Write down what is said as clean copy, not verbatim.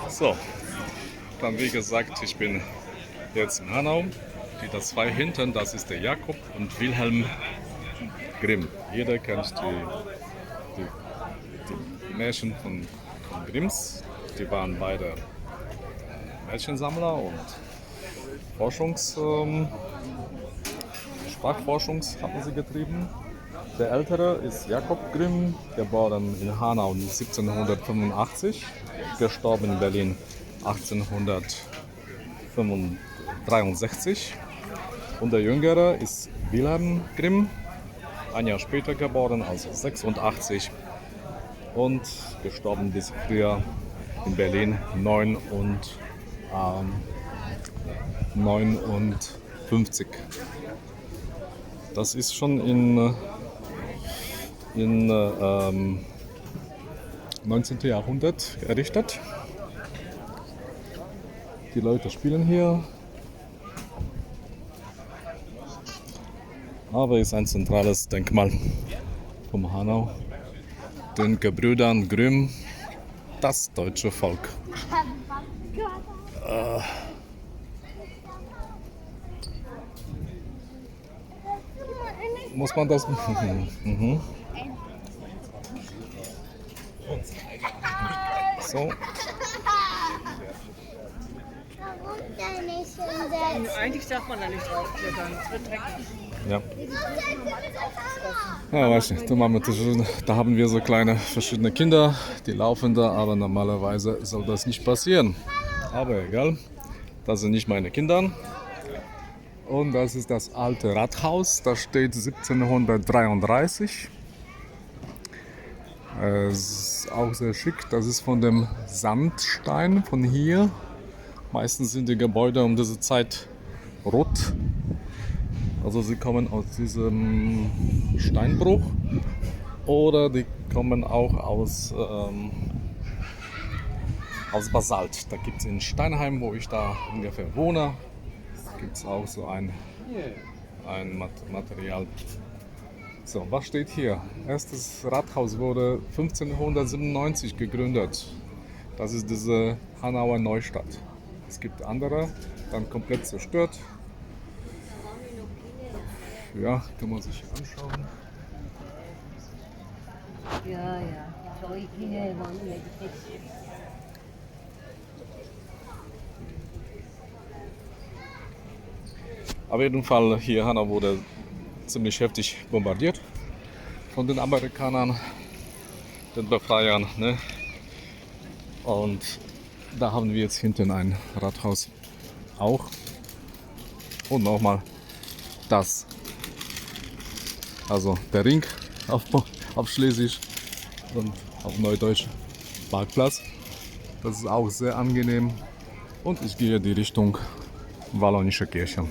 So, dann wie gesagt, ich bin jetzt in Hanau. Die zwei hinten, das ist der Jakob und Wilhelm Grimm. Jeder kennt die Märchen von Grimms. Die waren beide Märchensammler und Sprachforschungs hatten sie getrieben. Der ältere ist Jakob Grimm, geboren in Hanau 1785, gestorben in Berlin 1863. Und der jüngere ist Wilhelm Grimm, ein Jahr später geboren, also 86, und gestorben bis früher in Berlin 59. Das ist schon in 19. Jahrhundert errichtet. Die Leute spielen hier, aber ist ein zentrales Denkmal vom Hanau, den Gebrüdern Grimm, das deutsche Volk. Muss man das? So. Eigentlich darf man da nicht drauf klettern, es wird dreckig. Ja. Ja, weiß nicht. Da haben wir so kleine verschiedene Kinder, die laufen da, aber normalerweise soll das nicht passieren. Aber egal, das sind nicht meine Kinder. Und das ist das alte Rathaus, das steht 1733. Ist auch sehr schick, das ist von dem Sandstein von hier. Meistens sind die Gebäude um diese Zeit rot. Also sie kommen aus diesem Steinbruch oder die kommen auch aus Basalt. Da gibt es in Steinheim, wo ich da ungefähr wohne, gibt es auch so ein Material. So, was steht hier? Erstes Rathaus wurde 1597 gegründet. Das ist diese Hanauer Neustadt. Es gibt andere, dann komplett zerstört. Ja, kann man sich anschauen. Ja. Auf jeden Fall, hier Hanau wurde ziemlich heftig bombardiert von den Amerikanern, den Befreiern. Ne? Und da haben wir jetzt hinten ein Rathaus auch. Und nochmal das. Also der Ring auf Schlesisch und auf Neudeutsch Parkplatz. Das ist auch sehr angenehm. Und ich gehe in die Richtung Wallonische Kirche.